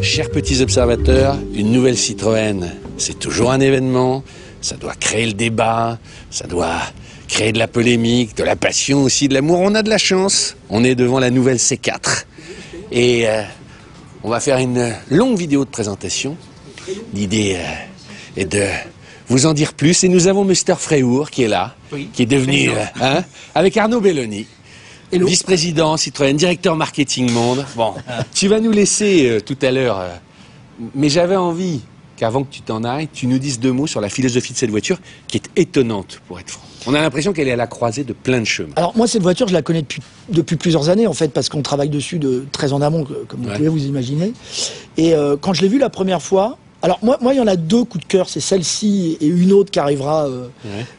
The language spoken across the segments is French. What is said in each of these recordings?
Chers petits observateurs, une nouvelle Citroën, c'est toujours un événement, ça doit créer le débat, ça doit créer de la polémique, de la passion aussi, de l'amour. On a de la chance, on est devant la nouvelle C4. Et on va faire une longue vidéo de présentation. L'idée est de vous en dire plus. Et nous avons Mr. Fréhour qui est là, qui est devenu, avec Arnaud Belloni. Vice-président Citroën, directeur marketing monde. Bon, tu vas nous laisser tout à l'heure, mais j'avais envie qu'avant que tu t'en ailles, tu nous dises 2 mots sur la philosophie de cette voiture qui est étonnante, pour être franc. On a l'impression qu'elle est à la croisée de plein de chemins. Alors moi, cette voiture, je la connais depuis plusieurs années, en fait, parce qu'on travaille dessus très en amont, comme vous pouvez vous imaginer. Et quand je l'ai vue la première fois, alors moi, il y en a 2 coups de cœur, c'est celle-ci et une autre qui arrivera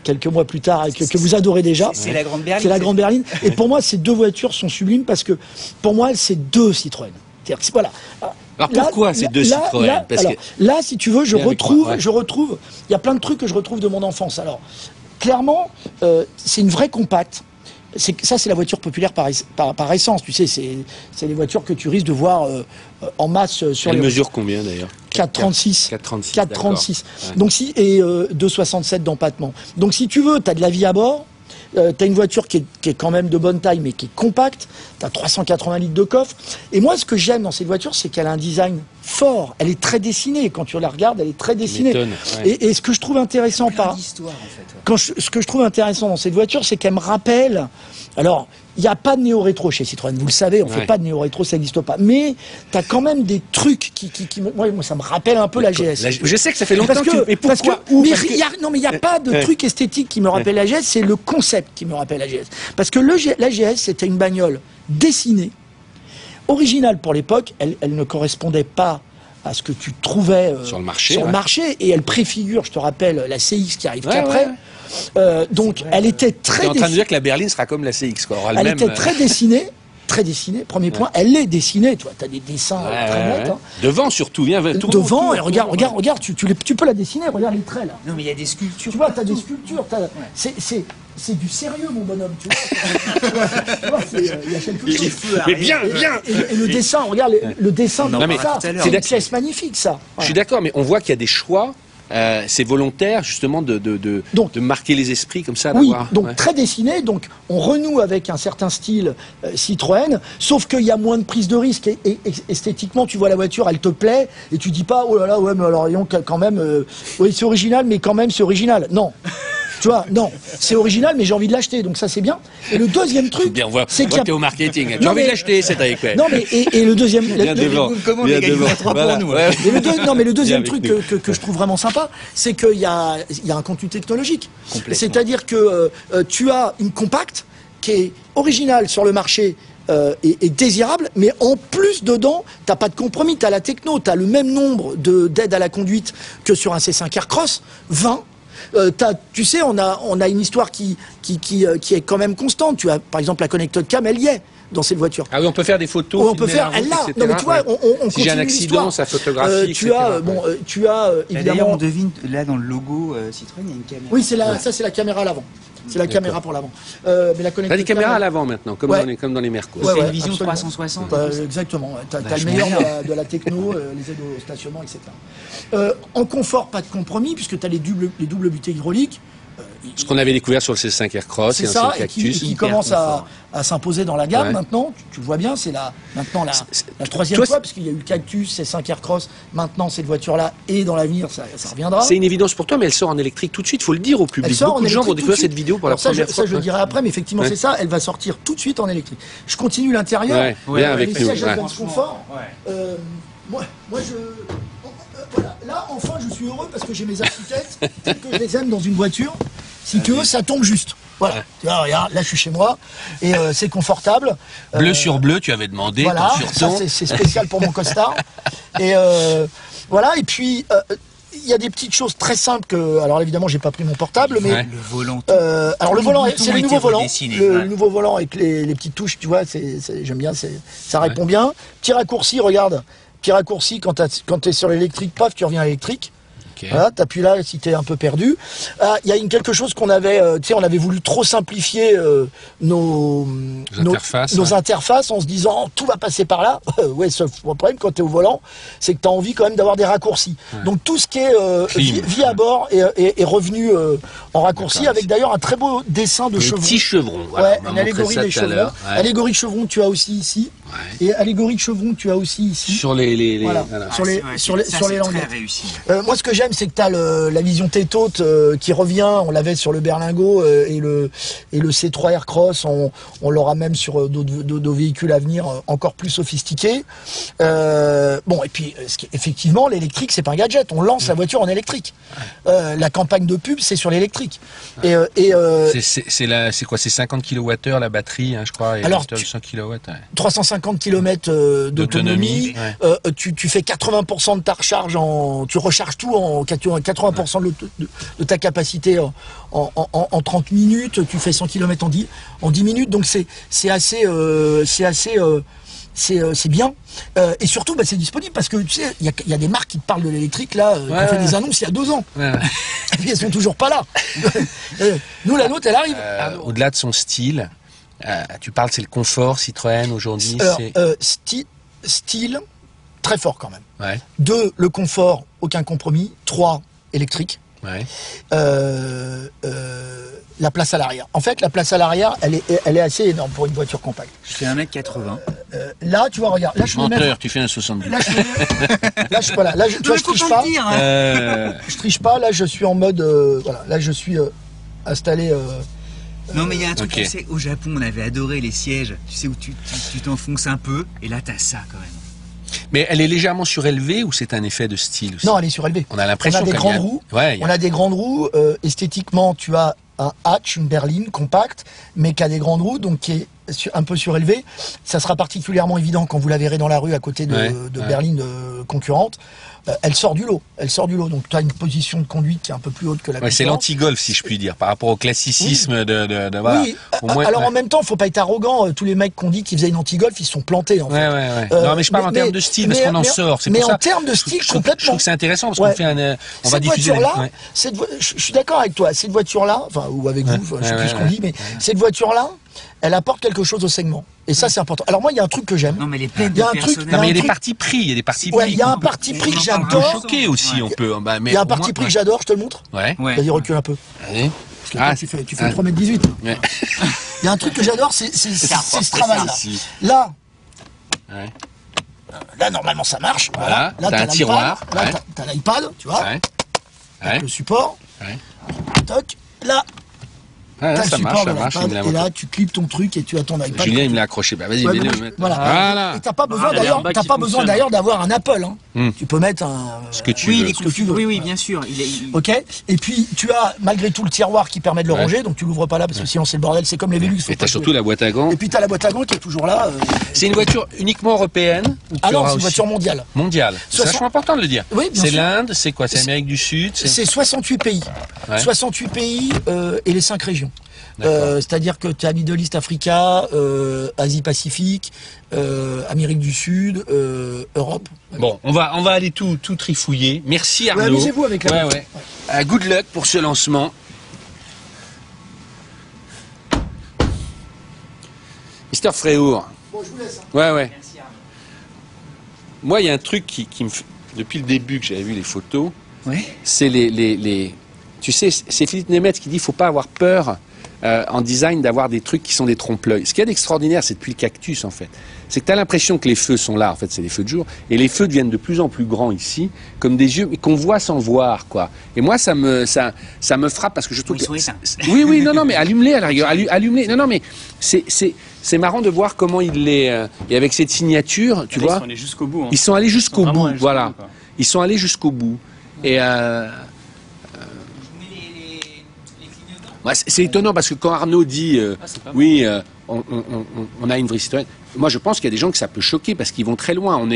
quelques mois plus tard, que vous adorez déjà. C'est la Grande Berline. C'est la Grande Berline. Et pour moi, ces 2 voitures sont sublimes parce que, pour moi, c'est 2 Citroën. Voilà. Alors pourquoi ces 2 Citroën? Là, si tu veux, je retrouve, il y a plein de trucs que je retrouve de mon enfance. Alors, clairement, c'est une vraie compacte. Ça, c'est la voiture populaire par essence. Tu sais, c'est les voitures que tu risques de voir en masse sur les routes. Elle mesure combien d'ailleurs? 4,36. 4,36. Donc et 2,67 d'empattement. Donc si tu veux, tu as de la vie à bord. T'as une voiture qui est quand même de bonne taille, mais qui est compacte. T'as 380 litres de coffre. Et moi, ce que j'aime dans cette voiture, c'est qu'elle a un design fort. Elle est très dessinée. Quand tu la regardes, elle est très dessinée. Et ce que je trouve intéressant ce que je trouve intéressant dans cette voiture, c'est qu'elle me rappelle. Alors, il n'y a pas de néo-rétro chez Citroën, vous le savez, on ne fait pas de néo-rétro, ça n'existe pas. Mais tu as quand même des trucs moi, ça me rappelle un peu la GS. Je sais que ça fait longtemps mais pourquoi Non, mais il n'y a pas de truc esthétique qui me rappelle la GS, c'est le concept qui me rappelle la GS. Parce que la GS, c'était une bagnole dessinée, originale pour l'époque, elle ne correspondait pas à ce que tu trouvais sur le marché, et elle préfigure, je te rappelle, la CX qui arrive qu'après. Donc elle était très dessinée. Tu es en train de dire que la berline sera comme la CX, quoi. Elle était très dessinée. Très dessinée, premier point, elle est dessinée, tu vois, t'as des dessins très nets. Hein. Devant surtout, viens devant, et regarde, tu peux la dessiner, regarde les traits là. Non mais il y a des sculptures. Tu vois, t'as des sculptures, c'est du sérieux mon bonhomme, tu vois. Il y a quelque chose. Mais bien. Et le dessin, regarde le dessin, c'est une pièce magnifique ça. Je suis d'accord, mais on voit qu'il y a des choix. C'est volontaire justement de marquer les esprits comme ça. Oui, donc très dessiné, donc on renoue avec un certain style Citroën, sauf qu'il y a moins de prise de risque et esthétiquement tu vois la voiture, elle te plaît et tu dis pas oh là là ouais mais alors quand même oui c'est original mais quand même c'est original. Non. Tu vois, non, c'est original, mais j'ai envie de l'acheter, donc ça c'est bien. Et le deuxième truc, c'est que tu es au marketing. Tu as envie de l'acheter, c'est avec quoi. Non, mais et le deuxième, le deuxième truc que je trouve vraiment sympa, c'est qu'il y a un contenu technologique. C'est-à-dire que tu as une compacte qui est originale sur le marché. Et désirable, mais en plus dedans, t'as pas de compromis, t'as la techno, t'as le même nombre d'aides à la conduite que sur un C5 Aircross, 20. Tu sais, on a une histoire qui est quand même constante. Tu as, par exemple, la connected cam, elle y est dans cette voiture. Ah oui, on peut faire des photos. On peut faire, elle là. Non mais tu vois, on si j'ai un accident, ça photographie. Tu as évidemment. D'ailleurs, on devine là dans le logo Citroën, il y a une caméra. Oui, ça c'est la caméra à l'avant. C'est la caméra pour l'avant. Mais la connected. T'as des caméras à l'avant maintenant, comme dans les Mercos. C'est une vision 360. Exactement. T'as le meilleur de la techno, les aides au stationnement, etc. En confort, pas de compromis, puisque t'as les doubles butées hydrauliques. Ce qu'on avait découvert sur le C5 Aircross et un Cactus. Qui commence à s'imposer dans la gamme maintenant. Tu le vois bien, c'est maintenant la troisième fois, parce qu'il y a eu le Cactus, C5 Aircross. Maintenant, cette voiture-là, et dans l'avenir, ça reviendra. C'est une évidence pour toi, mais elle sort en électrique tout de suite, il faut le dire au public. Beaucoup de gens vont découvrir cette vidéo pour la première fois. Ça, je le dirai après, mais effectivement, c'est ça, elle va sortir tout de suite en électrique. Je continue l'intérieur. Bien avec nous. Les sièges Advance Confort. Moi, voilà. Là, enfin, je suis heureux parce que j'ai mes architectes, tels que je les aime dans une voiture. Si tu veux, ça tombe juste. Voilà. Tu vois, regarde, là, je suis chez moi et c'est confortable. Bleu sur bleu, tu avais demandé. Voilà, ça, c'est spécial pour mon costard. Et voilà, et puis... il y a des petites choses très simples que, alors évidemment, j'ai pas pris mon portable, mais le volant. Alors le volant, c'est le nouveau volant. Le nouveau volant avec les petites touches, tu vois, j'aime bien, ça répond bien. Petit raccourci, regarde. Petit raccourci quand t'es sur l'électrique, paf, tu reviens à l'électrique. Ok. Voilà, t'appuies là si t'es un peu perdu. Il y a quelque chose qu'on avait, tu sais, on avait voulu trop simplifier nos interfaces en se disant tout va passer par là. Ouais, sauf le problème quand t'es au volant, c'est que t'as envie quand même d'avoir des raccourcis. Ouais. Donc tout ce qui est vie à bord est revenu en raccourci, avec d'ailleurs un très beau dessin de chevron. Petit chevron. Voilà, ouais, une allégorie des chevrons. Ouais. Allégorie de chevron, tu as aussi ici. Ouais. Et allégorie de chevron, tu as aussi ici. Sur les voilà. Sur les languettes. Moi, ce que j'aime, c'est que tu as la vision tête haute qui revient. On l'avait sur le Berlingo et le C3 Aircross. On l'aura même sur d'autres véhicules à venir encore plus sophistiqués. Bon, et puis effectivement, l'électrique, c'est pas un gadget. On lance la voiture en électrique. La campagne de pub, c'est sur l'électrique. C'est quoi? C'est 50 kWh la batterie, hein, je crois. Et alors, 100 kW. Ouais. 350 km d'autonomie. Ouais. Tu fais 80% de ta recharge tu recharges tout en 80% de ta capacité en 30 minutes. Tu fais 100 km en 10 minutes. Donc c'est assez bien. Et surtout, c'est disponible parce que tu sais, il y a des marques qui te parlent de l'électrique là, qui ont fait des annonces il y a 2 ans. Ouais. Et puis elles sont toujours pas là. Nous, la nôtre, elle arrive. Au-delà de son style, tu parles, c'est le confort Citroën aujourd'hui. Style, très fort quand même. Ouais. 2, le confort, aucun compromis. 3, électrique. Ouais. La place à l'arrière. En fait, la place à l'arrière, elle est assez énorme pour une voiture compacte. Je fais 1m80. Là, tu vois, regarde. Là, je menteur, tu fais un 70. Là, je suis pas là. Là, tu vois, je triche pas. Je triche pas. Là, je suis en mode. Voilà. Là, je suis installé. Non, mais il y a un truc, tu sais, au Japon, on avait adoré les sièges. Tu sais, où tu t'enfonces un peu, et là, t'as ça quand même. Mais elle est légèrement surélevée ou c'est un effet de style aussi? Non, elle est surélevée. On a l'impression qu'on a des grandes roues. Ouais, on a des grandes roues. Esthétiquement, tu as un hatch, une berline compacte, mais qui a des grandes roues, donc qui est un peu surélevé. Ça sera particulièrement évident quand vous la verrez dans la rue à côté de berlines concurrentes. Elle sort du lot. Donc tu as une position de conduite qui est un peu plus haute que la concurrente. C'est l'anti-golf, si je puis dire, par rapport au classicisme oui. Voilà. Oui. Alors en même temps, faut pas être arrogant. Tous les mecs qu'on dit qu'ils faisaient une anti-golf, ils se sont plantés en fait. Non, mais je parle en termes de style, parce qu'on en sort. Mais en termes de style, complètement. Je trouve que c'est intéressant parce qu'on fait on va diffuser. Je suis d'accord avec toi. Cette voiture-là, enfin, ou avec vous, je sais plus ce qu'on dit, mais cette voiture-là, elle apporte quelque chose au segment. Et ça, c'est important. Alors moi, il y a un truc que j'aime. Non, mais les pleines de personnel. Non, mais il y a des partis pris. Il y a des partis pris. Il y a un parti pris que j'adore. Choqué aussi, on peut. Il y a un parti pris que j'adore, je te le montre. Ouais. Vas-y, recule un peu. Allez. Parce que tu fais 3,18 m. Ouais. Il y a un truc que j'adore, c'est ce travail-là. Là, normalement, ça marche. Voilà. Là, t'as un tiroir. Là, t'as l'iPad, tu vois. Avec le support. Toc. Là. Ça marche. Et là, tu clips ton truc et tu as ton iPad. Julien, il me l'a accroché. Bah, vas-y, mets-le. Voilà. Et t'as pas besoin d'ailleurs d'avoir un Apple. Hein. Tu peux mettre ce que tu veux. Oui, bien sûr. Ok. Et puis, tu as malgré tout le tiroir qui permet de le ranger. Donc, tu l'ouvres pas là parce que sinon, c'est le bordel. C'est comme les Velux. Et t'as surtout la boîte à gants. Et puis, t'as la boîte à gants qui est toujours là. C'est une voiture uniquement européenne? Alors, c'est une voiture mondiale. Mondiale. C'est vachement important de le dire. Oui, c'est l'Inde, c'est quoi? C'est l'Amérique du Sud? C'est 68 pays. 68 pays et les 5 régions. C'est-à-dire que tu as Middle East, Africa, Asie-Pacifique, Amérique du Sud, Europe. Bon, on va aller tout trifouiller. Merci Arnaud. Amusez-vous avec la good luck pour ce lancement. Mister Fréhour. Bon, je vous laisse. Hein. Ouais. Merci Arnaud. Moi, il y a un truc qui me fait... Depuis le début que j'avais vu les photos, c'est les... Tu sais, c'est Philippe Nemetz qui dit qu'il ne faut pas avoir peur en design d'avoir des trucs qui sont des trompe-l'œil. Ce qu'il y a d'extraordinaire, c'est depuis le cactus en fait. C'est que tu as l'impression que les feux sont là, en fait c'est des feux de jour, et les feux deviennent de plus en plus grands ici, comme des yeux qu'on voit sans voir, quoi. Et moi ça me frappe parce que je trouve Oui, non, mais allume-les à la rigueur, allume-les. Non, mais c'est marrant de voir comment il les... et avec cette signature, tu vois... Ils sont allés jusqu'au bout. Hein. Ils sont allés jusqu'au bout, voilà. Ils sont allés jusqu'au bout. Et... c'est étonnant parce que quand Arnaud dit on a une vraie Citroën, moi je pense qu'il y a des gens que ça peut choquer parce qu'ils vont très loin.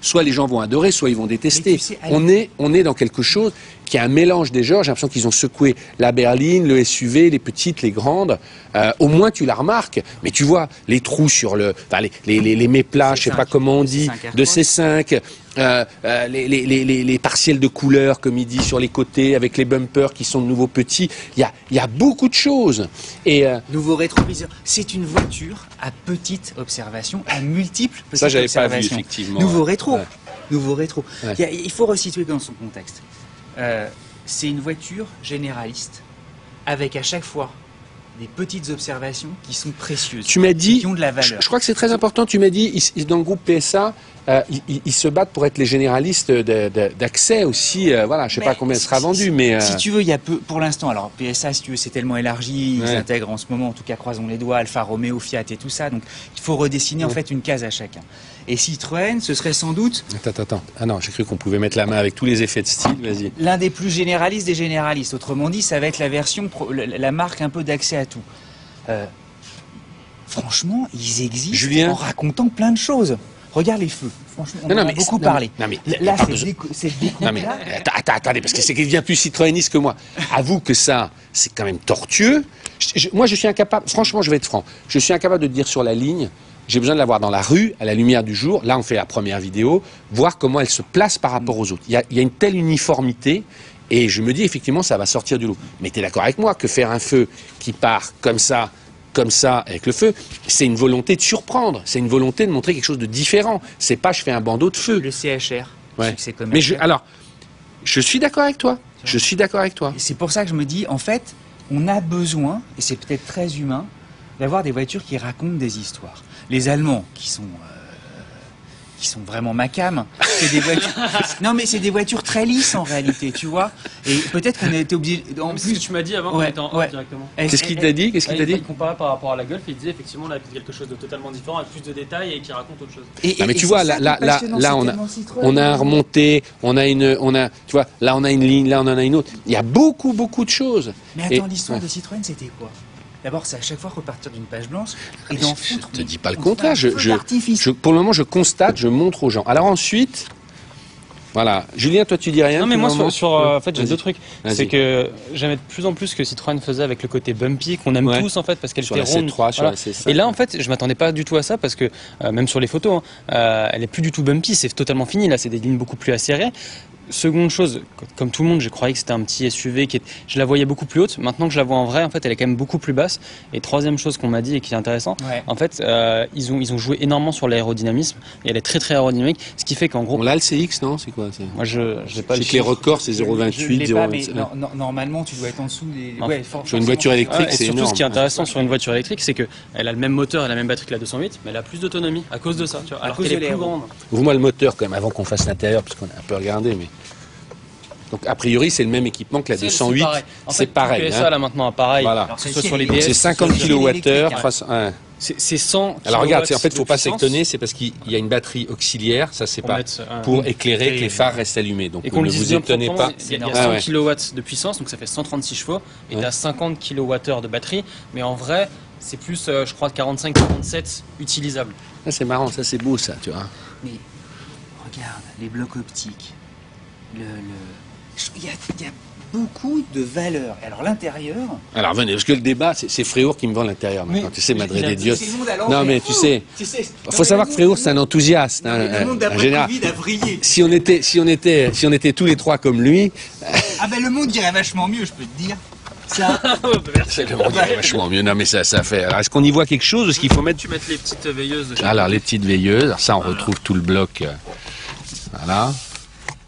Soit les gens vont adorer, soit ils vont détester. On est dans quelque chose qui a un mélange des genres. J'ai l'impression qu'ils ont secoué la berline, le SUV, les petites, les grandes. Au moins tu la remarques. Mais tu vois les trous sur les méplats, je sais pas comment on dit, de C5. les partiels de couleurs, comme il dit, sur les côtés, avec les bumpers qui sont de nouveau petits. Il y a beaucoup de choses. Et nouveau rétroviseur. C'est une voiture à petite observation, à multiples petites ça, j'avais observations. pas vu, effectivement. Nouveau rétro. Ouais. Nouveau rétro. Ouais. Il faut resituer dans son contexte. C'est une voiture généraliste, avec à chaque fois des petites observations qui sont précieuses. Tu m'as dit, qui ont de la valeur. je crois que c'est très important, tu m'as dit, dans le groupe PSA, ils se battent pour être les généralistes d'accès aussi. Voilà, je sais pas combien elle sera vendue, mais... Si tu veux, il y a peu, pour l'instant, alors PSA, si tu veux, c'est tellement élargi, ils Ouais. intègrent en ce moment, en tout cas, croisons les doigts, Alfa Romeo, Fiat et tout ça, donc il faut redessiner en fait une case à chacun. Et Citroën, ce serait sans doute Attends. Ah non, j'ai cru qu'on pouvait mettre la main avec tous les effets de style, vas-y. l'un des plus généralistes des généralistes. Autrement dit, ça va être la version, la marque un peu d'accès à tout. Franchement, ils existent Julien. en racontant plein de choses. Regarde les feux. Franchement, on Non, en a mais- beaucoup non, parlé. non, mais- Là, pas cette besoin. cette découpe Non mais attendez, parce que c'est qu'il devient plus citroëniste que moi. Avoue que ça, c'est quand même tortueux. Moi, je suis incapable, franchement, je vais être franc, je suis incapable de te dire sur la ligne, j'ai besoin de la voir dans la rue, à la lumière du jour, là on fait la première vidéo, voir comment elle se place par rapport aux autres. Il y a une telle uniformité, et je me dis effectivement ça va sortir du lot. Mais tu es d'accord avec moi que faire un feu qui part comme ça, avec le feu, c'est une volonté de surprendre, c'est une volonté de montrer quelque chose de différent. C'est pas je fais un bandeau de feu. Le CHR, Ouais. succès Mais commercial. alors, je suis d'accord avec toi. Je suis d'accord avec toi. Et c'est pour ça que je me dis, en fait, on a besoin, et c'est peut-être très humain, d'avoir des voitures qui racontent des histoires. Les Allemands, qui sont vraiment macam, c'est des voitures... non mais c'est des voitures très lisses en réalité, tu vois. Et peut-être qu'on a été obligé... En C'est ce que tu m'as dit avant qu'on était en off directement. Qu'est-ce qu'il t'a dit? Qu'est-ce qu'il t'a dit? Il comparait par rapport à la Golf et il disait effectivement là quelque chose de totalement différent avec plus de détails et qui raconte autre chose. Ah, mais tu vois, là, on a un remonté, on a tu vois, là, on a une ligne, là, on en a une autre. Il y a beaucoup de choses. Mais attends, Et- l'histoire ouais. de Citroën, c'était quoi? D'abord, c'est à chaque fois repartir d'une page blanche et d'en Je foutre. te dis pas le on contraire. fait un feu d'artifice. Pour le moment, je constate, je montre aux gens. Alors ensuite, voilà. Julien, toi, tu dis rien? Non mais pour moi le moment en fait j'ai Vas-y. deux trucs. Vas-y. C'est que j'aimais de plus en plus ce que Citroën faisait avec le côté bumpy qu'on aime Ouais. tous en fait parce qu'elle Sur était la ronde. C3, sur Voilà. la C5. Et là en fait je m'attendais pas du tout à ça parce que même sur les photos, elle est plus du tout bumpy, c'est totalement fini. Là c'est des lignes beaucoup plus acérées. Seconde chose, comme tout le monde, je croyais que c'était un petit SUV je la voyais beaucoup plus haute. Maintenant que je la vois en vrai, en fait, elle est quand même beaucoup plus basse. Et troisième chose qu'on m'a dit et qui est intéressant, Ouais. en fait, ils ont joué énormément sur l'aérodynamisme et elle est très très aérodynamique, ce qui fait qu'en gros, On l'a le CX, non? C'est quoi? moi je j'ai pas Je le sais que les chiffre. records, c'est Je 0,28, l'ai pas, mais 0,27. normalement, tu dois être en dessous des... Non. Ouais, Sur une voiture électrique, Ouais, et c'est surtout, énorme. ce qui est intéressant sur une voiture électrique, c'est que elle a le même moteur et la même batterie que la 208, mais elle a plus d'autonomie à cause de ça, tu vois, alors cause qu'elle de est plus l'aéro. grande. Ouvre-moi le moteur quand même, avant qu'on fasse l'intérieur, parce qu'on a un peu regardé, mais... Donc, a priori, c'est le même équipement que la 208. C'est pareil. Ça là maintenant, pareil. Voilà. Alors, Que ce celle-ci, soit sur les elle est- DS, C'est 50 c'est électrique, kWh, hein. 300... ouais. c'est 100. Alors regarde, en kilowatts fait, il faut de pas puissance s'étonner, c'est parce qu'il y a une batterie auxiliaire, ça c'est pour pas mettre pour éclairer que les phares restent allumés. Donc Et qu'on ne le dise vous bien étonnez proprement, pas. il y a Ah 100 ouais. kW de puissance, donc ça fait 136 chevaux, et Ouais. tu as 50 kWh de batterie, mais en vrai, c'est plus, je crois, 45-47 utilisables. Ah, c'est marrant, ça c'est beau ça, tu vois. Mais regarde, les blocs optiques, il y a beaucoup de valeurs. Alors l'intérieur... Alors venez, parce que le débat, c'est Fréour qui me vend l'intérieur maintenant. Oui. Tu sais, Madrid des dieux. C'est le monde à l'envers. Non mais tu sais, Tu sais, faut savoir que Fréour c'est un enthousiaste. Non, mais le monde en d'après général. Covid a brillé. Si on était tous les trois comme lui, Ah ben le monde irait vachement mieux, je peux te dire. Ça, c'est le monde irait vachement mieux. Non mais ça fait. Alors est-ce qu'on y voit quelque chose? Est-ce qu'il faut mettre? Tu mets les petites veilleuses de chez Alors les petites veilleuses, alors ça on retrouve tout le bloc. Voilà.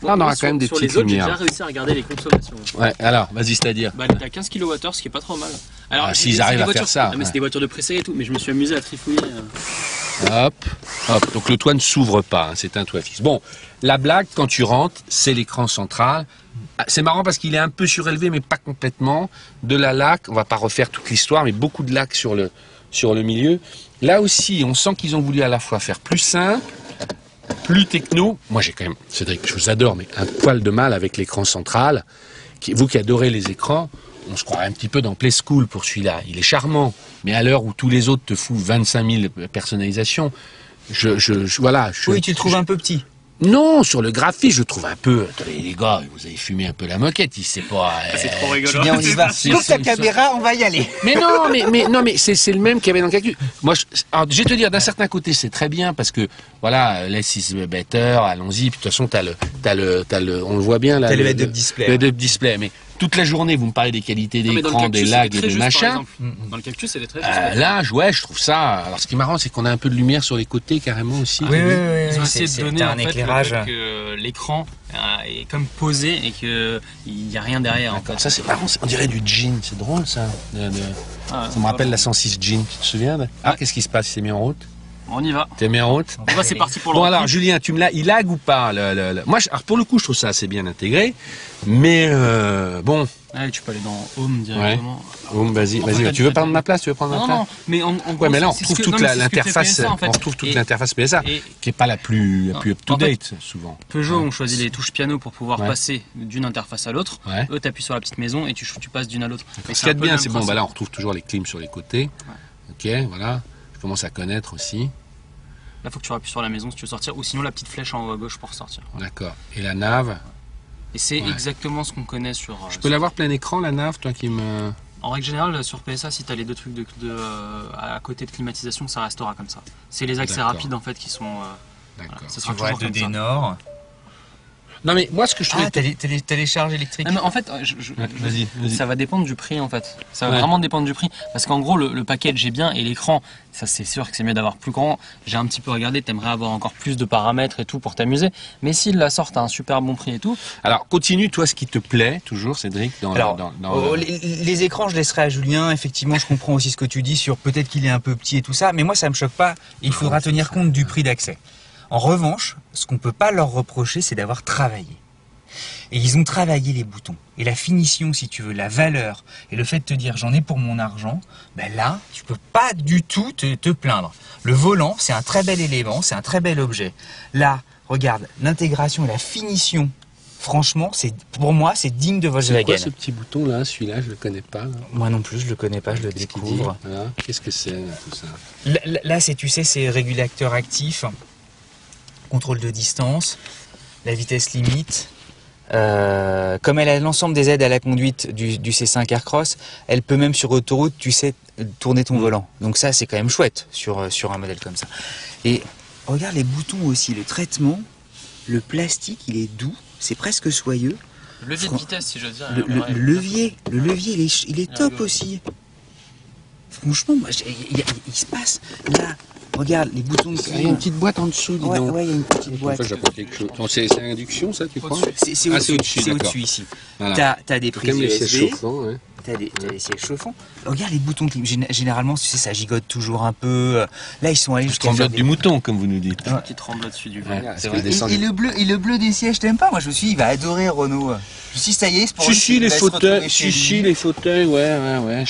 Là on aura quand même des sur petites les autres, j'ai lumières. déjà réussi à regarder les consommations. Ouais, alors, vas-y, c'est-à-dire. Bah, elle est à 15 kWh, ce qui est pas trop mal. Alors, Ah, s'ils arrivent à faire ça, Non, mais ouais. c'est des voitures de pré-série et tout, mais je me suis amusé à trifouiller. Hop, hop. Donc le toit ne s'ouvre pas, hein, c'est un toit fixe. Bon, la blague, quand tu rentres, c'est l'écran central. Ah, c'est marrant parce qu'il est un peu surélevé, mais pas complètement. De la laque, on va pas refaire toute l'histoire, mais beaucoup de laque sur le milieu. Là aussi, on sent qu'ils ont voulu à la fois faire plus simple, plus techno. Moi, j'ai quand même, Cédric, je vous adore, mais un poil de mal avec l'écran central. Vous qui adorez les écrans, on se croirait un petit peu dans Play School pour celui-là. Il est charmant, mais à l'heure où tous les autres te foutent 25 000 personnalisations, voilà. oui, tu le trouves un peu petit. Non, sur le graphisme, je trouve un peu... Attendez, les gars, vous avez fumé un peu la moquette, c'est pas... C'est trop rigolo. Julien, on y va. Coupe ta caméra, on va y aller. Mais non, mais c'est le même qu'il y avait dans le calcul. Moi, alors, je vais te dire, d'un certain côté, c'est très bien parce que, voilà, less is better, allons-y. Puis de toute façon, t'as le, on le voit bien là. T'as le head-up display. Le head-up display, mais toute la journée, vous me parlez des qualités d'écran, des lags et des machins. Dans le Cactus, c'est des traits justes. Là, ouais, je trouve ça. Alors, ce qui est marrant, c'est qu'on a un peu de lumière sur les côtés carrément aussi. Oui, Ils ont essayé de donner un en fait, éclairage. le fait que l'écran est comme posé et qu'il n'y a rien derrière. En fait. Ça, c'est marrant, on dirait du jean, c'est drôle ça. Ça me rappelle la 106 jean, tu te souviens Ah, qu'est-ce qui se passe? Il s'est mis en route? On y va. T'es mis en route? On va, c'est parti pour le Bon road alors trip. Julien, il lag ou pas Moi, alors, pour le coup, je trouve ça assez bien intégré, mais bon. Ouais, tu peux aller dans Home directement. Home, vas-y, En fait, tu veux prendre ma place? Tu veux prendre ma place? Non, mais en gros, Ouais, mais là on c'est retrouve ce que- toute non, mais c'est ce que fait l'interface, PSA, en fait. on retrouve toute Et- l'interface PSA, et- qui est pas la plus Non, up to date souvent. Peugeot ont choisi les touches piano pour pouvoir Ouais. passer d'une interface à l'autre. Ouais. Eux, t'appuies sur la petite maison et tu passes d'une à l'autre. Mais Ce qu'il y a de un peu bien, le c'est même bon, bah principe. là on retrouve toujours les clims sur les côtés. Ok, voilà. Je commence à connaître aussi. Là, faut que tu appuies sur la maison si tu veux sortir, ou sinon la petite flèche en haut à gauche pour sortir. D'accord. Et la nav, Et c'est Ouais. exactement ce qu'on connaît sur. je peux l'avoir plein écran la nav, toi qui me. En règle générale, sur PSA, si tu as les deux trucs à côté de climatisation, ça restera comme ça. C'est les accès D'accord. rapides en fait qui sont. D'accord. Ça Tu sera vois toujours comme 2D ça. Nord. Non mais moi ce que je trouvais. Ah, t'as les charges électriques. Ah, mais en fait, Ouais, vas-y. ça va dépendre du prix en fait. Ça va Ouais. vraiment dépendre du prix. Parce qu'en gros, le package est bien et l'écran, ça c'est sûr que c'est mieux d'avoir plus grand. J'ai un petit peu regardé, t'aimerais avoir encore plus de paramètres et tout pour t'amuser. Mais s'ils la sortent à un super bon prix et tout, Alors continue toi ce qui te plaît toujours Cédric dans Alors, dans les écrans, je laisserai à Julien. Effectivement, je comprends aussi ce que tu dis sur peut-être qu'il est un peu petit et tout ça, mais moi, ça me choque pas. Il faudra tenir compte du prix d'accès. En revanche, ce qu'on peut pas leur reprocher, c'est d'avoir travaillé. Et ils ont travaillé les boutons. Et la finition, si tu veux, la valeur, et le fait de te dire j'en ai pour mon argent, ben là, tu peux pas du tout te plaindre. Le volant, c'est un très bel élément, c'est un très bel objet. Là, regarde, l'intégration et la finition, franchement, pour moi, c'est digne de C'est Volkswagen. quoi ce petit bouton là? Celui-là, je le connais pas. Là. Moi non plus, je le connais pas, je le Qu'est-ce qu'il découvre. dit Voilà. Qu'est-ce que c'est là, tout ça? Là, c'est, tu sais, c'est régulateur actif, contrôle de distance, la vitesse limite. Comme elle a l'ensemble des aides à la conduite du C5 Aircross, elle peut même sur autoroute, tu sais, tourner ton volant. Donc ça, c'est quand même chouette sur un modèle comme ça. Et regarde les boutons aussi, le traitement, le plastique, il est doux, c'est presque soyeux. le levier de vitesse, si je veux dire. Le levier, il est top aussi. Franchement, moi, il se passe. Là, regarde les boutons de Il y a une petite boîte en dessous, dis donc. Ouais, il y a une petite boîte. Enfin, j'apprends quelque chose. Bon, c'est induction ça, tu crois? C'est Ah, au-dessus, c'est c'est d'accord. au-dessus ici. Voilà. T'as des Quand prises même les sièges USB, chauffants, ouais. t'as des sièges chauffants. Regarde les boutons, généralement, tu sais, ça gigote toujours un peu. Là, ils sont allés jusqu'à faire Tremblote des... du mouton, comme vous nous dites. Ouais. Qui tremble là-dessus du Ouais, vent. parce C'est que vrai. je descends Et le bleu des sièges, t'aimes pas? Moi, je me suis dit, il va adorer Renault. Je me suis dit, ça y est, c'est pour lui, Si, il les va se fauteuils, retrouver chez lui. les fauteuils, ouais.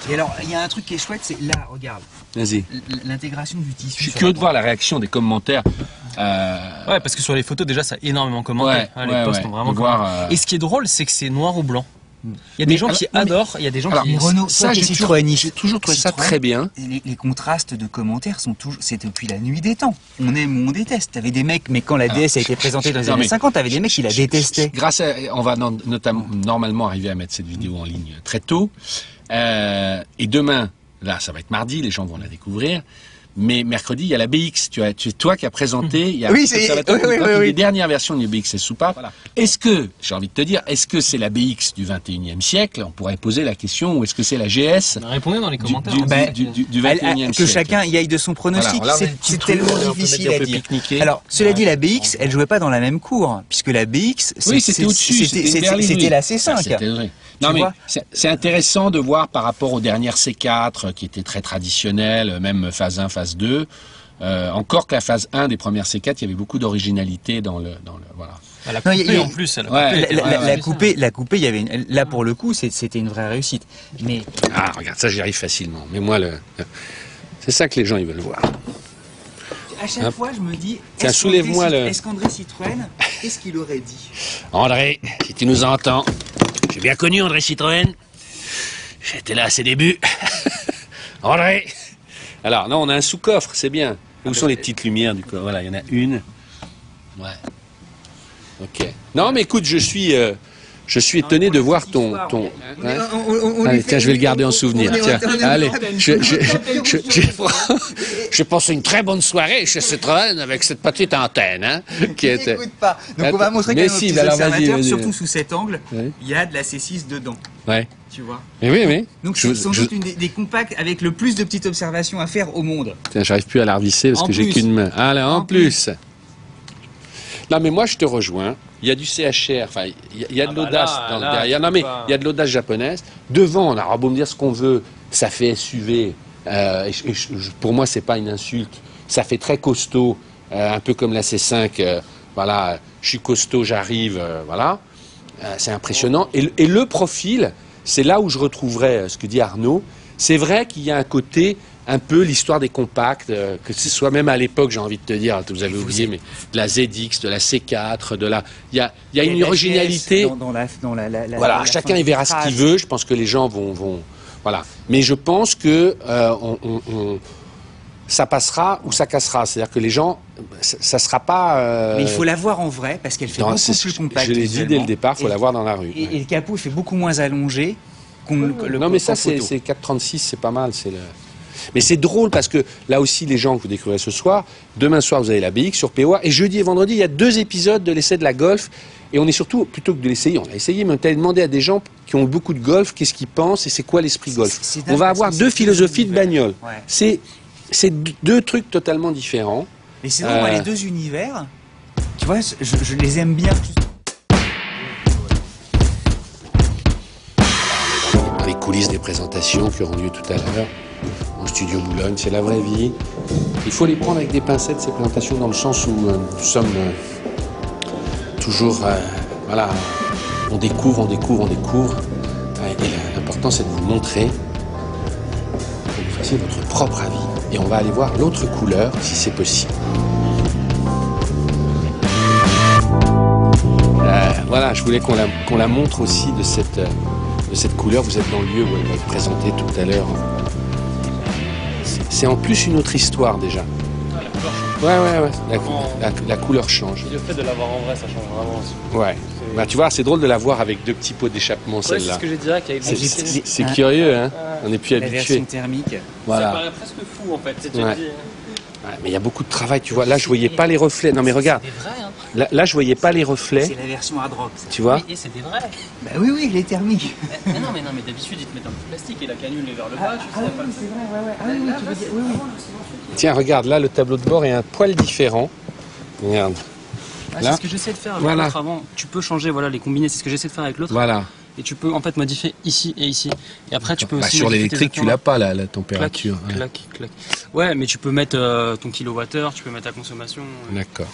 Et alors, il y a un truc qui est chouette, c'est là, regarde, Vas-y. l'intégration du tissu. Je suis sur curieux la de voir la réaction des commentaires. Ouais, parce que sur les photos, déjà, ça a énormément commenté. Ouais, les ouais, posts ouais. ont vraiment De voir, commenté. Et ce qui est drôle, c'est que c'est noir ou blanc. Il y a Mais des gens alors- qui non, mais- adorent, il y a des gens Alors, qui. Mais Renault, ça, toi, j'ai t'es toujours Citroëniste. j'ai toujours trouvé ça Citroën. très bien. Les contrastes de commentaires sont toujours, c'est depuis la nuit des temps. On aime ou on déteste. T'avais des mecs, mais quand la DS a été présentée dans les Non, années mais- 50, t'avais des mecs qui la détestaient. Grâce à, on va notamment normalement arriver à mettre cette vidéo en ligne très tôt. Et demain, là, ça va être mardi, les gens vont la découvrir. Mais mercredi, il y a la BX. C'est toi qui as présenté. Il y a Oui, c'est- oui. les dernières versions de BX et soupape. Voilà. Est-ce que, j'ai envie de te dire, est-ce que c'est la BX du 21e siècle? On pourrait poser la question. Ou est-ce que c'est la GS Répondez dans les commentaires. du, hein. Bah, du 21e Que siècle? chacun y aille de son pronostic. Voilà, on a un C'est petit c'est truc, tellement on peut difficile mettre un à peu dire. pique-niquer. Alors, cela dit, la BX, elle jouait pas dans la même cour, puisque la BX, Oui, c'était au-dessus. C'était la C5. Ah, c'était vrai. Non, Tu mais vois c'est intéressant de voir par rapport aux dernières C4 qui étaient très traditionnelles, même phase 1, phase 2. Encore que la phase 1 des premières C4, il y avait beaucoup d'originalité dans le voilà. Elle a Non, coupé il y a- en plus. Elle a Ouais. coupé. La coupée, il y avait là pour le coup, c'était une vraie réussite. Mais Ah, regarde, ça j'y arrive facilement. Mais moi, c'est ça que les gens ils veulent voir. à chaque Hop. fois, je me dis, Tiens, soulève-moi le- est-ce qu'André Citroën, qu'est-ce qu'il aurait dit? André, si tu nous entends, j'ai bien connu André Citroën. J'étais là à ses débuts. André. Alors, non, on a un sous-coffre, c'est bien. Où sont les petites lumières du coffre? Voilà, il y en a une. Ouais. Ok. Non, mais écoute, je suis étonné de voir ton. Allez, tiens, je vais le garder en souvenir. Tiens, allez, je pense une très bonne soirée chez Citroën avec cette petite antenne, hein, qui était. N'écoute pas. Donc on va montrer qu'à nos petits alors, observateurs, vas-y. surtout sous cet angle, Oui. il y a de la C6 dedans. Ouais. Tu vois. Mais oui. Donc c'est sans doute une des compacts avec le plus de petites observations à faire au monde. Tiens, j'arrive plus à la revisser parce En que j'ai plus. qu'une main. Allez, en En plus. Non, mais moi, je te rejoins. Il y a du CHR, enfin, il y a de l'audace derrière. Non, mais il y a de l'audace japonaise. Devant, on aura beau me dire ce qu'on veut, ça fait SUV. Pour moi, c'est pas une insulte. Ça fait très costaud, un peu comme la C5. Voilà, je suis costaud, j'arrive. Voilà, c'est impressionnant. Et le profil, c'est là où je retrouverais ce que dit Arnaud. C'est vrai qu'il y a un côté un peu l'histoire des compacts, que ce soit même à l'époque, j'ai envie de te dire, vous avez oublié, mais de la ZX, de la C4, de la... Il y a une originalité. Voilà, chacun y verra ce qu'il veut. Je pense que les gens vont... Voilà. Mais je pense que ça passera ou ça cassera. C'est-à-dire que les gens, ça sera pas... Mais il faut la voir en vrai, parce qu'elle fait beaucoup plus compacte. Je l'ai dit dès le départ, il faut la voir dans la rue. Et le capot fait beaucoup moins allongé non, mais ça, c'est 4,36, c'est pas mal. Mais c'est drôle parce que là aussi, les gens que vous découvrirez ce soir, demain soir, vous avez la BX sur POA. Et jeudi et vendredi, il y a 2 épisodes de l'essai de la Golf. Et on est surtout, plutôt que de l'essayer, on l'a essayé, mais on a demandé à des gens qui ont beaucoup de golf, qu'est-ce qu'ils pensent et c'est quoi l'esprit golf. On va avoir 2 philosophies de bagnole. Ouais. C'est 2 trucs totalement différents. Mais sinon, moi, les 2 univers, tu vois, je les aime bien. Les coulisses des présentations qui auront lieu tout à l'heure au studio Boulogne, c'est la vraie vie. Il faut les prendre avec des pincettes, ces présentations, dans le sens où nous sommes toujours, voilà, on découvre. Et l'important, c'est de vous montrer, que vous fassiez votre propre avis. Et on va aller voir l'autre couleur, si c'est possible. Voilà, je voulais qu'on la montre aussi de cette couleur. Vous êtes dans le lieu où elle va être présentée tout à l'heure. C'est en plus une autre histoire déjà. Ouais. La couleur change. Et le fait de l'avoir en vrai, ça change vraiment aussi. Ouais. Bah, tu vois, c'est drôle de la voir avec 2 petits pots d'échappement, Ouais, celle-là. c'est ce que j'ai direct avec C'est curieux, hein. On n'est plus La habitué. version thermique. Voilà. Ça paraît presque fou en fait. Ouais. Ouais, mais il y a beaucoup de travail, tu vois. Là, je voyais pas les reflets. Non, mais regarde. C'est des vrais, hein. Là, je voyais pas les reflets. C'est la version hard rock. Tu vois. Et c'est des vrais. Bah oui, les thermiques. mais d'habitude ils te mettent un peu de plastique et la canule est vers le bas. C'est vrai, ouais. Ah oui, tu veux dire, oui. Tiens, regarde, là, le tableau de bord est un poil différent. Regarde. Ah, Là. c'est ce que j'essaie de faire avec Voilà. l'autre avant. Tu peux changer les combiner, c'est ce que j'essaie de faire avec l'autre. Voilà. Et tu peux en fait modifier ici et ici. Et après tu peux Bah, aussi sur modifier l'électrique, tes tu l'as acteurs. pas, la température. Clac. Ouais, mais tu peux mettre ton kilowattheure, tu peux mettre ta consommation. D'accord.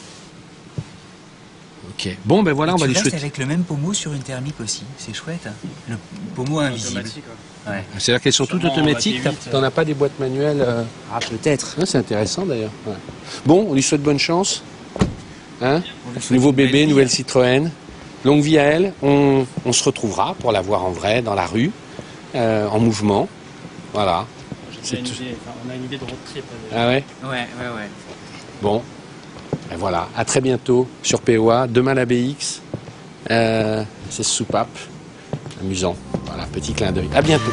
Ok. Bon, ben voilà, on va tu les restes souhaiter. avec le même pommeau sur une thermique aussi. C'est chouette. Le pommeau invisible. Automatique, ouais. Ouais. C'est-à-dire qu'elles sont toutes Sûrement, automatiques. la T8, T'en as pas des boîtes manuelles. Ah, peut-être. C'est intéressant d'ailleurs. Ouais. Bon, on lui souhaite bonne chance. Hein, lui souhaite nouveau une belle bébé, vie. nouvelle Citroën. Longue vie à elle. On se retrouvera pour la voir en vrai, dans la rue, en mouvement. Voilà. J'ai déjà une idée, on a une idée de road trip. Ah ouais. Ouais. Bon. Et voilà. À très bientôt sur POA. Demain la BX. C'est soupape. Amusant. Voilà, petit clin d'œil. À bientôt.